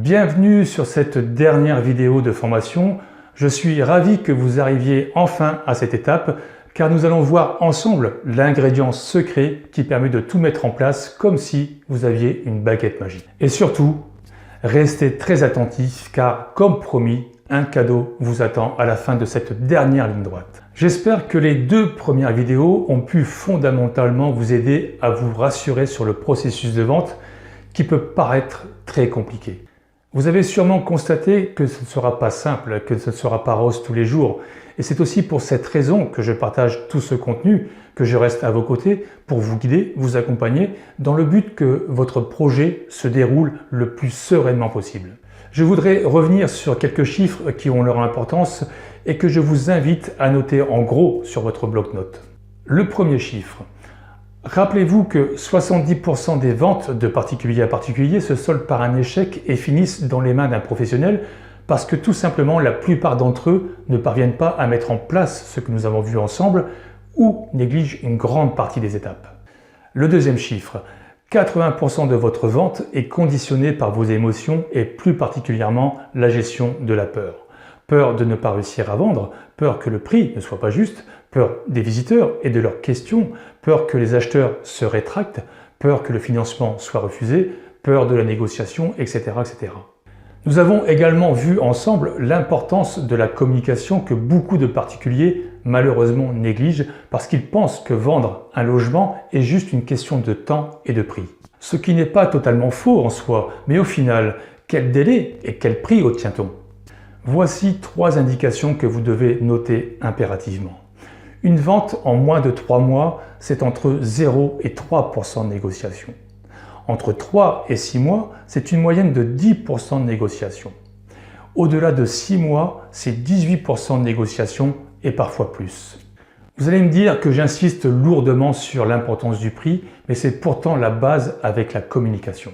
Bienvenue sur cette dernière vidéo de formation. Je suis ravi que vous arriviez enfin à cette étape car nous allons voir ensemble l'ingrédient secret qui permet de tout mettre en place comme si vous aviez une baguette magique. Et surtout, restez très attentifs car comme promis, un cadeau vous attend à la fin de cette dernière ligne droite. J'espère que les deux premières vidéos ont pu fondamentalement vous aider à vous rassurer sur le processus de vente qui peut paraître très compliqué. Vous avez sûrement constaté que ce ne sera pas simple, que ce ne sera pas rose tous les jours. Et c'est aussi pour cette raison que je partage tout ce contenu, que je reste à vos côtés pour vous guider, vous accompagner, dans le but que votre projet se déroule le plus sereinement possible. Je voudrais revenir sur quelques chiffres qui ont leur importance et que je vous invite à noter en gros sur votre bloc-notes. Le premier chiffre. Rappelez-vous que 70% des ventes de particulier à particulier se soldent par un échec et finissent dans les mains d'un professionnel parce que tout simplement la plupart d'entre eux ne parviennent pas à mettre en place ce que nous avons vu ensemble ou négligent une grande partie des étapes. Le deuxième chiffre, 80% de votre vente est conditionnée par vos émotions et plus particulièrement la gestion de la peur. Peur de ne pas réussir à vendre, peur que le prix ne soit pas juste, peur des visiteurs et de leurs questions, peur que les acheteurs se rétractent, peur que le financement soit refusé, peur de la négociation, etc. etc. Nous avons également vu ensemble l'importance de la communication que beaucoup de particuliers malheureusement négligent parce qu'ils pensent que vendre un logement est juste une question de temps et de prix. Ce qui n'est pas totalement faux en soi, mais au final, quel délai et quel prix obtient-on ? Voici 3 indications que vous devez noter impérativement. Une vente en moins de 3 mois, c'est entre 0 et 3% de négociation. Entre 3 et 6 mois, c'est une moyenne de 10% de négociation. Au-delà de 6 mois, c'est 18% de négociation et parfois plus. Vous allez me dire que j'insiste lourdement sur l'importance du prix, mais c'est pourtant la base avec la communication.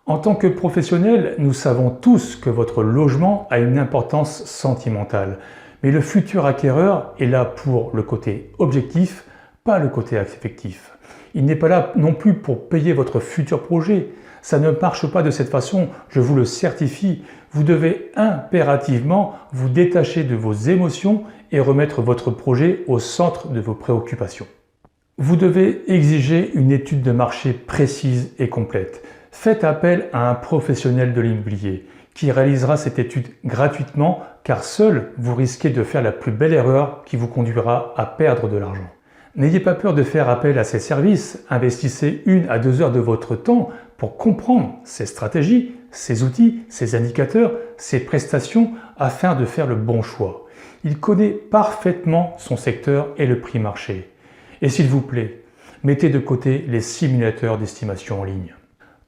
En tant que professionnel, nous savons tous que votre logement a une importance sentimentale. Mais le futur acquéreur est là pour le côté objectif, pas le côté affectif. Il n'est pas là non plus pour payer votre futur projet. Ça ne marche pas de cette façon, je vous le certifie. Vous devez impérativement vous détacher de vos émotions et remettre votre projet au centre de vos préoccupations. Vous devez exiger une étude de marché précise et complète. Faites appel à un professionnel de l'immobilier qui réalisera cette étude gratuitement car seul vous risquez de faire la plus belle erreur qui vous conduira à perdre de l'argent. N'ayez pas peur de faire appel à ces services, investissez 1 à 2 heures de votre temps pour comprendre ces stratégies, ces outils, ces indicateurs, ces prestations afin de faire le bon choix. Il connaît parfaitement son secteur et le prix marché. Et s'il vous plaît, mettez de côté les simulateurs d'estimation en ligne.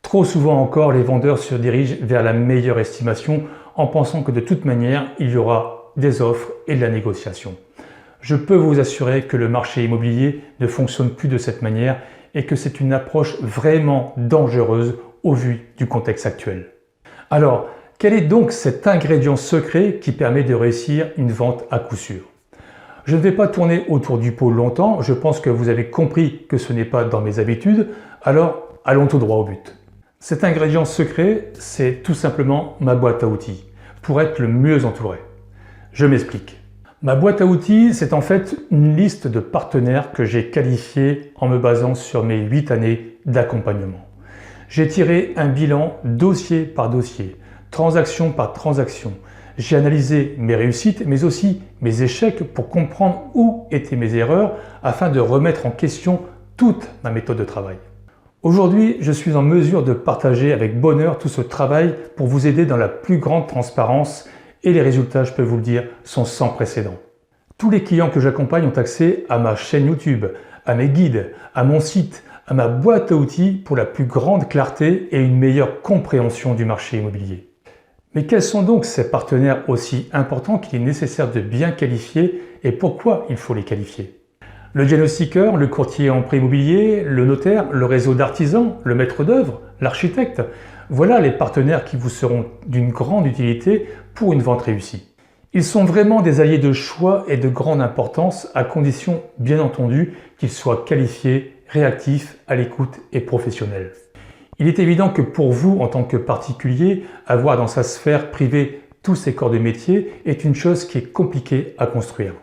Trop souvent encore, les vendeurs se dirigent vers la meilleure estimation en pensant que de toute manière, il y aura des offres et de la négociation. Je peux vous assurer que le marché immobilier ne fonctionne plus de cette manière et que c'est une approche vraiment dangereuse au vu du contexte actuel. Alors, quel est donc cet ingrédient secret qui permet de réussir une vente à coup sûr ? Je ne vais pas tourner autour du pot longtemps, je pense que vous avez compris que ce n'est pas dans mes habitudes, alors allons tout droit au but. Cet ingrédient secret, c'est tout simplement ma boîte à outils, pour être le mieux entouré. Je m'explique. Ma boîte à outils, c'est en fait une liste de partenaires que j'ai qualifiés en me basant sur mes 8 années d'accompagnement. J'ai tiré un bilan dossier par dossier, transaction par transaction. J'ai analysé mes réussites, mais aussi mes échecs pour comprendre où étaient mes erreurs afin de remettre en question toute ma méthode de travail. Aujourd'hui, je suis en mesure de partager avec bonheur tout ce travail pour vous aider dans la plus grande transparence et les résultats, je peux vous le dire, sont sans précédent. Tous les clients que j'accompagne ont accès à ma chaîne YouTube, à mes guides, à mon site, à ma boîte à outils pour la plus grande clarté et une meilleure compréhension du marché immobilier. Mais quels sont donc ces partenaires aussi importants qu'il est nécessaire de bien qualifier et pourquoi il faut les qualifier ? Le diagnostiqueur, le courtier en prêt immobilier, le notaire, le réseau d'artisans, le maître d'œuvre, l'architecte. Voilà les partenaires qui vous seront d'une grande utilité pour une vente réussie. Ils sont vraiment des alliés de choix et de grande importance à condition, bien entendu, qu'ils soient qualifiés, réactifs, à l'écoute et professionnels. Il est évident que pour vous, en tant que particulier, avoir dans sa sphère privée tous ces corps de métier est une chose qui est compliquée à construire.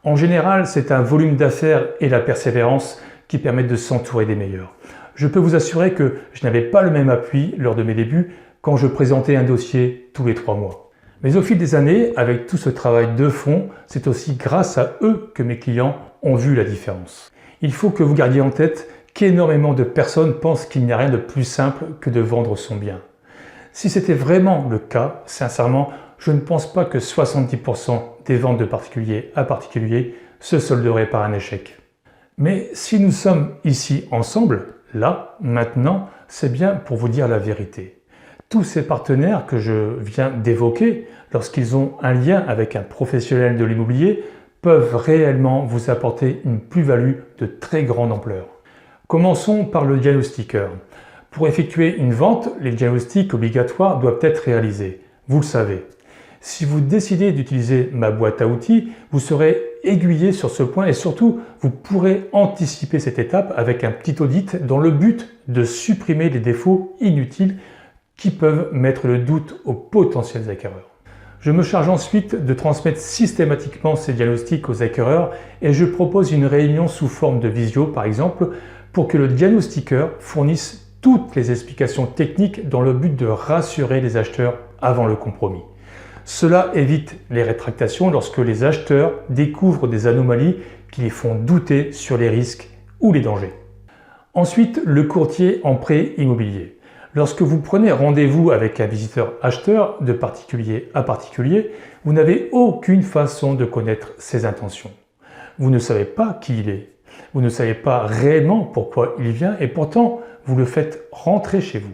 En général, c'est un volume d'affaires et la persévérance qui permettent de s'entourer des meilleurs. Je peux vous assurer que je n'avais pas le même appui lors de mes débuts quand je présentais un dossier tous les 3 mois. Mais au fil des années, avec tout ce travail de fond, c'est aussi grâce à eux que mes clients ont vu la différence. Il faut que vous gardiez en tête qu'énormément de personnes pensent qu'il n'y a rien de plus simple que de vendre son bien. Si c'était vraiment le cas, sincèrement, je ne pense pas que 70% des ventes de particulier à particulier se solderaient par un échec. Mais si nous sommes ici ensemble, là, maintenant, c'est bien pour vous dire la vérité. Tous ces partenaires que je viens d'évoquer, lorsqu'ils ont un lien avec un professionnel de l'immobilier, peuvent réellement vous apporter une plus-value de très grande ampleur. Commençons par le diagnostiqueur. Pour effectuer une vente, les diagnostics obligatoires doivent être réalisés. Vous le savez. Si vous décidez d'utiliser ma boîte à outils, vous serez aiguillé sur ce point et surtout, vous pourrez anticiper cette étape avec un petit audit dans le but de supprimer les défauts inutiles qui peuvent mettre le doute aux potentiels acquéreurs. Je me charge ensuite de transmettre systématiquement ces diagnostics aux acquéreurs et je propose une réunion sous forme de visio par exemple pour que le diagnostiqueur fournisse toutes les explications techniques dans le but de rassurer les acheteurs avant le compromis. Cela évite les rétractations lorsque les acheteurs découvrent des anomalies qui les font douter sur les risques ou les dangers. Ensuite, le courtier en prêt immobilier. Lorsque vous prenez rendez-vous avec un visiteur acheteur de particulier à particulier, vous n'avez aucune façon de connaître ses intentions. Vous ne savez pas qui il est. Vous ne savez pas réellement pourquoi il vient et pourtant, vous le faites rentrer chez vous.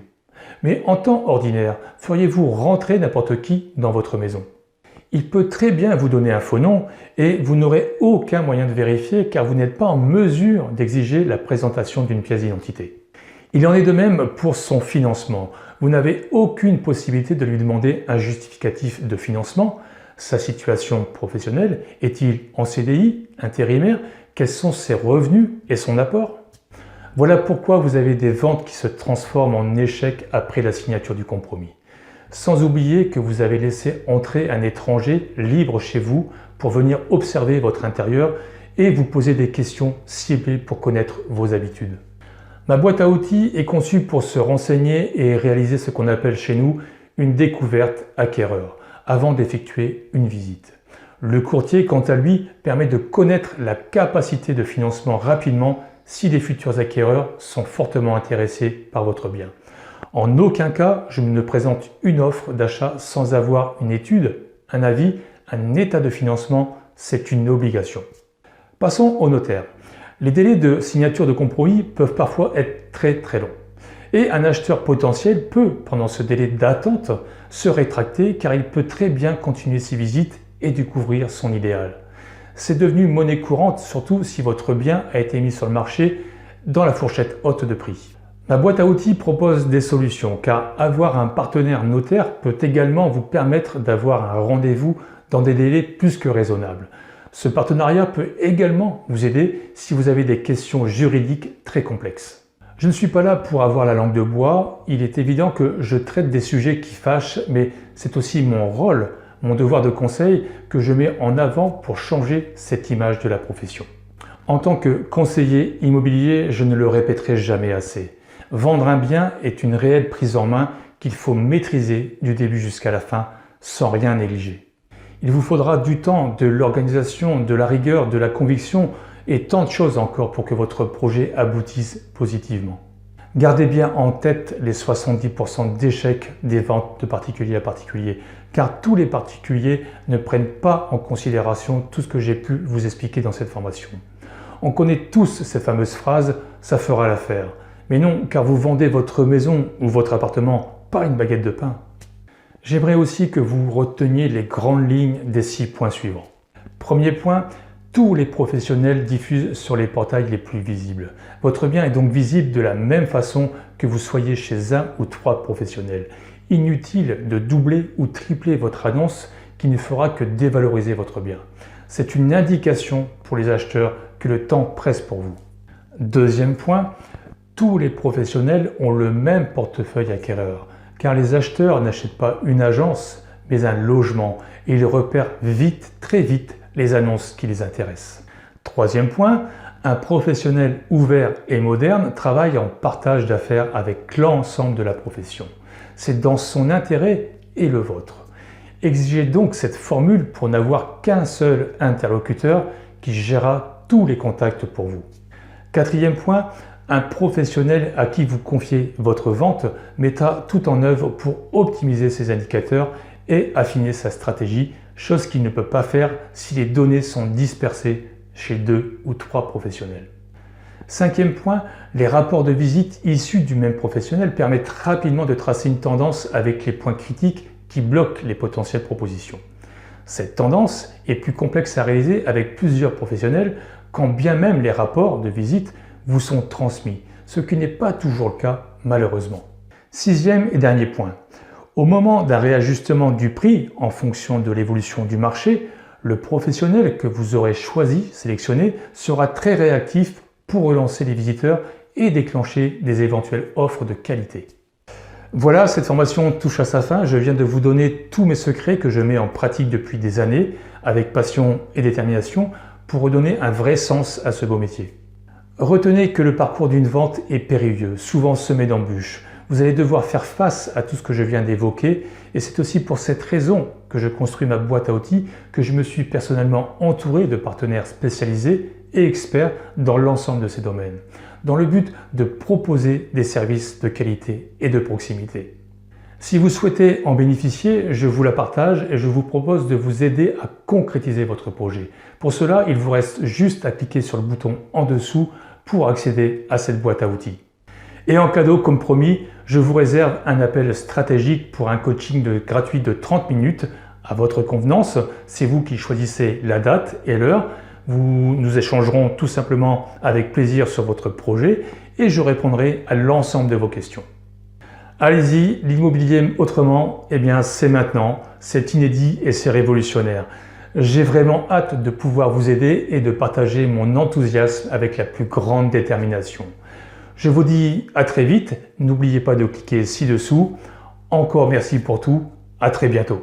Mais en temps ordinaire, feriez-vous rentrer n'importe qui dans votre maison? Il peut très bien vous donner un faux nom et vous n'aurez aucun moyen de vérifier car vous n'êtes pas en mesure d'exiger la présentation d'une pièce d'identité. Il en est de même pour son financement. Vous n'avez aucune possibilité de lui demander un justificatif de financement. Sa situation professionnelle, est-il en CDI, intérimaire? Quels sont ses revenus et son apport? Voilà pourquoi vous avez des ventes qui se transforment en échecs après la signature du compromis. Sans oublier que vous avez laissé entrer un étranger libre chez vous pour venir observer votre intérieur et vous poser des questions ciblées pour connaître vos habitudes. Ma boîte à outils est conçue pour se renseigner et réaliser ce qu'on appelle chez nous une découverte acquéreur avant d'effectuer une visite. Le courtier, quant à lui, permet de connaître la capacité de financement rapidement si les futurs acquéreurs sont fortement intéressés par votre bien. En aucun cas, je ne présente une offre d'achat sans avoir une étude, un avis, un état de financement, c'est une obligation. Passons au notaire. Les délais de signature de compromis peuvent parfois être très longs. Et un acheteur potentiel peut, pendant ce délai d'attente, se rétracter car il peut très bien continuer ses visites et découvrir son idéal. C'est devenu monnaie courante, surtout si votre bien a été mis sur le marché dans la fourchette haute de prix. Ma boîte à outils propose des solutions car avoir un partenaire notaire peut également vous permettre d'avoir un rendez-vous dans des délais plus que raisonnables. Ce partenariat peut également vous aider si vous avez des questions juridiques très complexes. Je ne suis pas là pour avoir la langue de bois, il est évident que je traite des sujets qui fâchent, mais c'est aussi mon rôle, mon devoir de conseil que je mets en avant pour changer cette image de la profession. En tant que conseiller immobilier, je ne le répéterai jamais assez. Vendre un bien est une réelle prise en main qu'il faut maîtriser du début jusqu'à la fin sans rien négliger. Il vous faudra du temps, de l'organisation, de la rigueur, de la conviction et tant de choses encore pour que votre projet aboutisse positivement. Gardez bien en tête les 70% d'échecs des ventes de particulier à particulier, car tous les particuliers ne prennent pas en considération tout ce que j'ai pu vous expliquer dans cette formation. On connaît tous ces fameuses phrases « ça fera l'affaire ». Mais non, car vous vendez votre maison ou votre appartement, pas une baguette de pain. J'aimerais aussi que vous reteniez les grandes lignes des 6 points suivants. Premier point, tous les professionnels diffusent sur les portails les plus visibles. Votre bien est donc visible de la même façon que vous soyez chez 1 ou 3 professionnels. Inutile de doubler ou tripler votre annonce qui ne fera que dévaloriser votre bien. C'est une indication pour les acheteurs que le temps presse pour vous. Deuxième point, Tous les professionnels ont le même portefeuille acquéreur, car les acheteurs n'achètent pas une agence, mais un logement, et ils repèrent vite, très vite, les annonces qui les intéressent. Troisième point, un professionnel ouvert et moderne travaille en partage d'affaires avec l'ensemble de la profession. C'est dans son intérêt et le vôtre. Exigez donc cette formule pour n'avoir qu'un seul interlocuteur qui gérera tous les contacts pour vous. Quatrième point, un professionnel à qui vous confiez votre vente mettra tout en œuvre pour optimiser ses indicateurs et affiner sa stratégie, chose qu'il ne peut pas faire si les données sont dispersées chez 2 ou 3 professionnels. Cinquième point, les rapports de visite issus du même professionnel permettent rapidement de tracer une tendance avec les points critiques qui bloquent les potentielles propositions. Cette tendance est plus complexe à réaliser avec plusieurs professionnels quand bien même les rapports de visite vous sont transmis, ce qui n'est pas toujours le cas malheureusement. Sixième et dernier point, au moment d'un réajustement du prix en fonction de l'évolution du marché, le professionnel que vous aurez choisi, sélectionné, sera très réactif pour relancer les visiteurs et déclencher des éventuelles offres de qualité. Voilà, cette formation touche à sa fin. Je viens de vous donner tous mes secrets que je mets en pratique depuis des années, avec passion et détermination, pour redonner un vrai sens à ce beau métier. Retenez que le parcours d'une vente est périlleux, souvent semé d'embûches. Vous allez devoir faire face à tout ce que je viens d'évoquer et c'est aussi pour cette raison que je construis ma boîte à outils, que je me suis personnellement entouré de partenaires spécialisés et experts dans l'ensemble de ces domaines, dans le but de proposer des services de qualité et de proximité. Si vous souhaitez en bénéficier, je vous la partage et je vous propose de vous aider à concrétiser votre projet. Pour cela, il vous reste juste à cliquer sur le bouton en dessous pour accéder à cette boîte à outils. Et en cadeau, comme promis, je vous réserve un appel stratégique pour un coaching gratuit de 30 minutes à votre convenance. C'est vous qui choisissez la date et l'heure. Nous échangerons tout simplement avec plaisir sur votre projet et je répondrai à l'ensemble de vos questions. Allez-y, l'immobilier autrement, eh bien c'est maintenant, c'est inédit et c'est révolutionnaire. J'ai vraiment hâte de pouvoir vous aider et de partager mon enthousiasme avec la plus grande détermination. Je vous dis à très vite, n'oubliez pas de cliquer ci-dessous. Encore merci pour tout, à très bientôt.